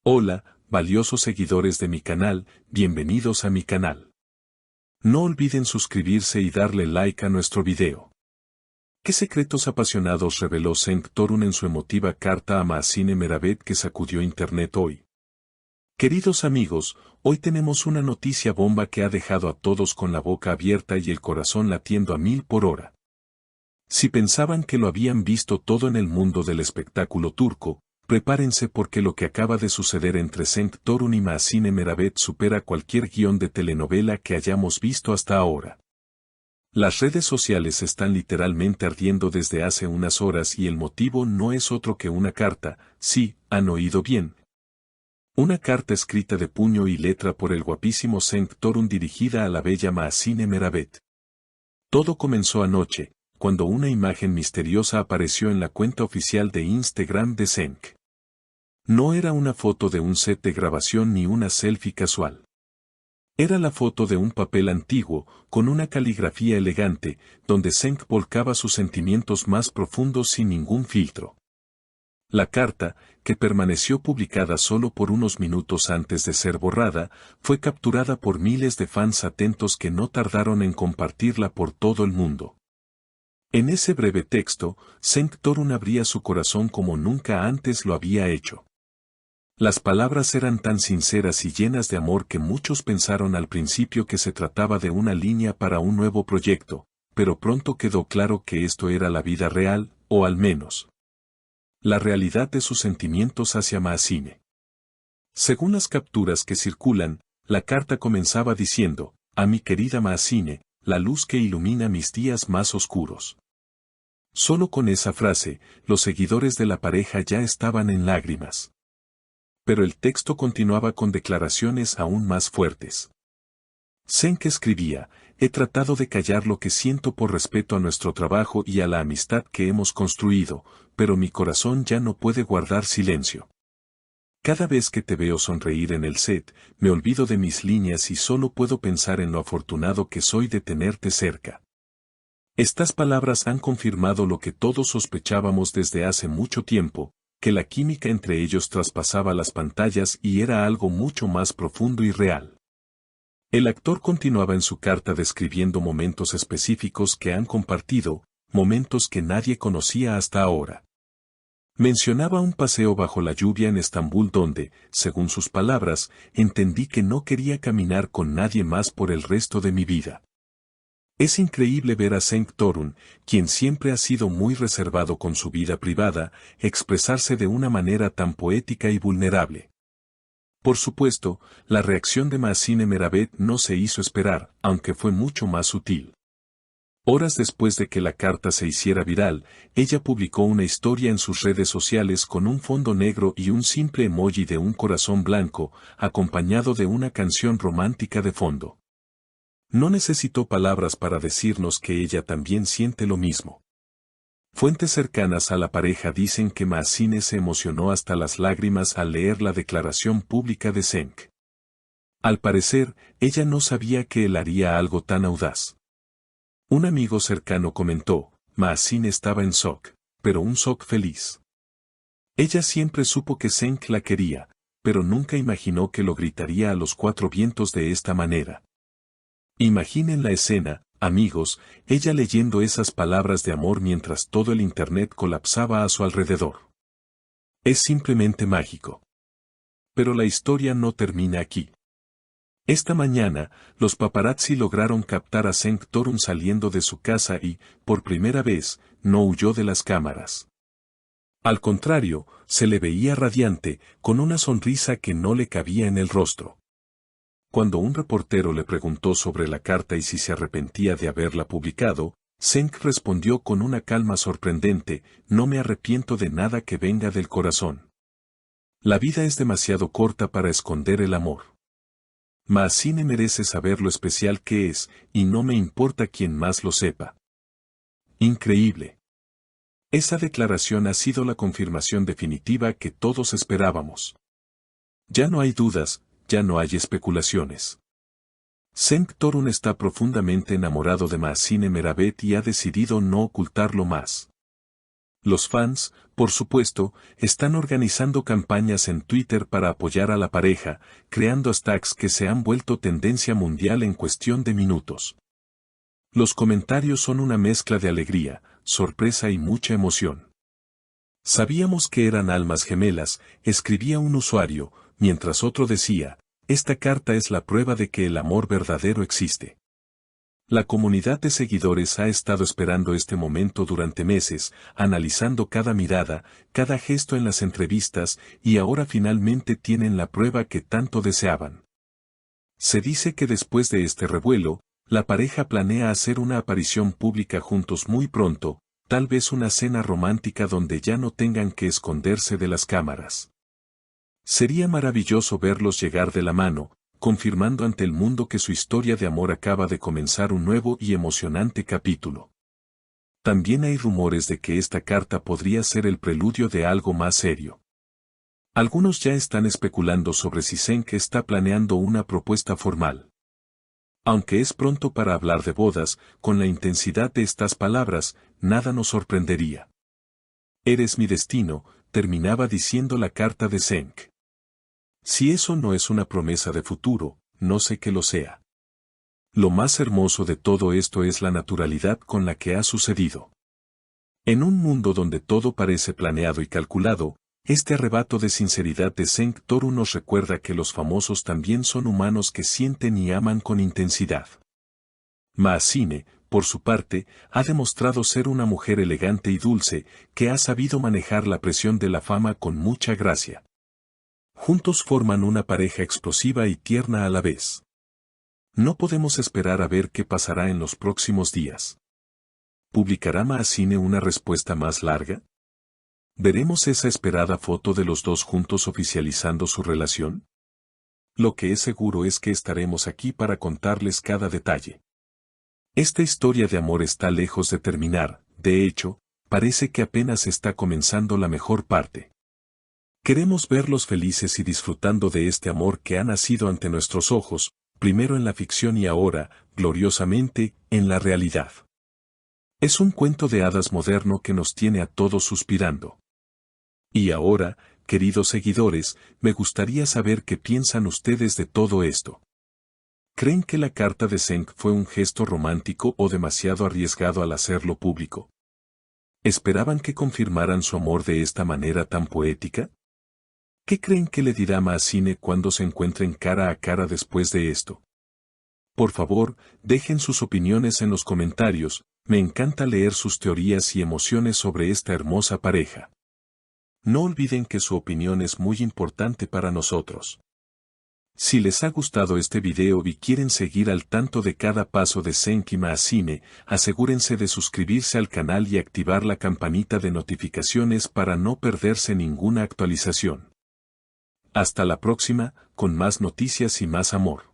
Hola, valiosos seguidores de mi canal, bienvenidos a mi canal. No olviden suscribirse y darle like a nuestro video. ¿Qué secretos apasionados reveló Cenk Torun en su emotiva carta a Mahsine Meravet que sacudió internet hoy? Queridos amigos, hoy tenemos una noticia bomba que ha dejado a todos con la boca abierta y el corazón latiendo a 1000 por hora. Si pensaban que lo habían visto todo en el mundo del espectáculo turco, prepárense porque lo que acaba de suceder entre Cenk Torun y Mahsine Meravet supera cualquier guión de telenovela que hayamos visto hasta ahora. Las redes sociales están literalmente ardiendo desde hace unas horas y el motivo no es otro que una carta, sí, han oído bien. Una carta escrita de puño y letra por el guapísimo Cenk Torun dirigida a la bella Mahsine Meravet. Todo comenzó anoche, cuando una imagen misteriosa apareció en la cuenta oficial de Instagram de Cenk. No era una foto de un set de grabación ni una selfie casual. Era la foto de un papel antiguo, con una caligrafía elegante, donde Cenk volcaba sus sentimientos más profundos sin ningún filtro. La carta, que permaneció publicada solo por unos minutos antes de ser borrada, fue capturada por miles de fans atentos que no tardaron en compartirla por todo el mundo. En ese breve texto, Cenk Torun abría su corazón como nunca antes lo había hecho. Las palabras eran tan sinceras y llenas de amor que muchos pensaron al principio que se trataba de una línea para un nuevo proyecto, pero pronto quedó claro que esto era la vida real, o al menos la realidad de sus sentimientos hacia Mahsine. Según las capturas que circulan, la carta comenzaba diciendo: «A mi querida Mahsine, la luz que ilumina mis días más oscuros». Solo con esa frase, los seguidores de la pareja ya estaban en lágrimas. Pero el texto continuaba con declaraciones aún más fuertes. Cenk escribía: «He tratado de callar lo que siento por respeto a nuestro trabajo y a la amistad que hemos construido, pero mi corazón ya no puede guardar silencio. Cada vez que te veo sonreír en el set, me olvido de mis líneas y solo puedo pensar en lo afortunado que soy de tenerte cerca». Estas palabras han confirmado lo que todos sospechábamos desde hace mucho tiempo, que la química entre ellos traspasaba las pantallas y era algo mucho más profundo y real. El actor continuaba en su carta describiendo momentos específicos que han compartido, momentos que nadie conocía hasta ahora. Mencionaba un paseo bajo la lluvia en Estambul donde, según sus palabras, entendí que no quería caminar con nadie más por el resto de mi vida. Es increíble ver a Cenk Torun, quien siempre ha sido muy reservado con su vida privada, expresarse de una manera tan poética y vulnerable. Por supuesto, la reacción de Mahsine Meravet no se hizo esperar, aunque fue mucho más sutil. Horas después de que la carta se hiciera viral, ella publicó una historia en sus redes sociales con un fondo negro y un simple emoji de un corazón blanco, acompañado de una canción romántica de fondo. No necesitó palabras para decirnos que ella también siente lo mismo. Fuentes cercanas a la pareja dicen que Mahsine se emocionó hasta las lágrimas al leer la declaración pública de Cenk. Al parecer, ella no sabía que él haría algo tan audaz. Un amigo cercano comentó: «Mahsine estaba en shock, pero un shock feliz». Ella siempre supo que Cenk la quería, pero nunca imaginó que lo gritaría a los cuatro vientos de esta manera. Imaginen la escena, amigos, ella leyendo esas palabras de amor mientras todo el internet colapsaba a su alrededor. Es simplemente mágico. Pero la historia no termina aquí. Esta mañana, los paparazzi lograron captar a Cenk Torun saliendo de su casa y, por primera vez, no huyó de las cámaras. Al contrario, se le veía radiante, con una sonrisa que no le cabía en el rostro. Cuando un reportero le preguntó sobre la carta y si se arrepentía de haberla publicado, Cenk respondió con una calma sorprendente: «No me arrepiento de nada que venga del corazón. La vida es demasiado corta para esconder el amor. Mahsine merece saber lo especial que es, y no me importa quién más lo sepa». Increíble. Esa declaración ha sido la confirmación definitiva que todos esperábamos. Ya no hay dudas, ya no hay especulaciones. Cenk Torun está profundamente enamorado de Mahsine Meravet y ha decidido no ocultarlo más. Los fans, por supuesto, están organizando campañas en Twitter para apoyar a la pareja, creando hashtags que se han vuelto tendencia mundial en cuestión de minutos. Los comentarios son una mezcla de alegría, sorpresa y mucha emoción. Sabíamos que eran almas gemelas, escribía un usuario, mientras otro decía, esta carta es la prueba de que el amor verdadero existe. La comunidad de seguidores ha estado esperando este momento durante meses, analizando cada mirada, cada gesto en las entrevistas, y ahora finalmente tienen la prueba que tanto deseaban. Se dice que después de este revuelo, la pareja planea hacer una aparición pública juntos muy pronto, tal vez una cena romántica donde ya no tengan que esconderse de las cámaras. Sería maravilloso verlos llegar de la mano, confirmando ante el mundo que su historia de amor acaba de comenzar un nuevo y emocionante capítulo. También hay rumores de que esta carta podría ser el preludio de algo más serio. Algunos ya están especulando sobre si Cenk está planeando una propuesta formal. Aunque es pronto para hablar de bodas, con la intensidad de estas palabras, nada nos sorprendería. Eres mi destino, terminaba diciendo la carta de Cenk. Si eso no es una promesa de futuro, no sé qué lo sea. Lo más hermoso de todo esto es la naturalidad con la que ha sucedido. En un mundo donde todo parece planeado y calculado, este arrebato de sinceridad de Cenk Toru nos recuerda que los famosos también son humanos que sienten y aman con intensidad. Maasine, por su parte, ha demostrado ser una mujer elegante y dulce, que ha sabido manejar la presión de la fama con mucha gracia. Juntos forman una pareja explosiva y tierna a la vez. No podemos esperar a ver qué pasará en los próximos días. ¿Publicará Maasine una respuesta más larga? ¿Veremos esa esperada foto de los dos juntos oficializando su relación? Lo que es seguro es que estaremos aquí para contarles cada detalle. Esta historia de amor está lejos de terminar, de hecho, parece que apenas está comenzando la mejor parte. Queremos verlos felices y disfrutando de este amor que ha nacido ante nuestros ojos, primero en la ficción y ahora, gloriosamente, en la realidad. Es un cuento de hadas moderno que nos tiene a todos suspirando. Y ahora, queridos seguidores, me gustaría saber qué piensan ustedes de todo esto. ¿Creen que la carta de Cenk fue un gesto romántico o demasiado arriesgado al hacerlo público? ¿Esperaban que confirmaran su amor de esta manera tan poética? ¿Qué creen que le dirá Maasine cuando se encuentren cara a cara después de esto? Por favor, dejen sus opiniones en los comentarios, me encanta leer sus teorías y emociones sobre esta hermosa pareja. No olviden que su opinión es muy importante para nosotros. Si les ha gustado este video y quieren seguir al tanto de cada paso de Cenk y Maasine, asegúrense de suscribirse al canal y activar la campanita de notificaciones para no perderse ninguna actualización. Hasta la próxima, con más noticias y más amor.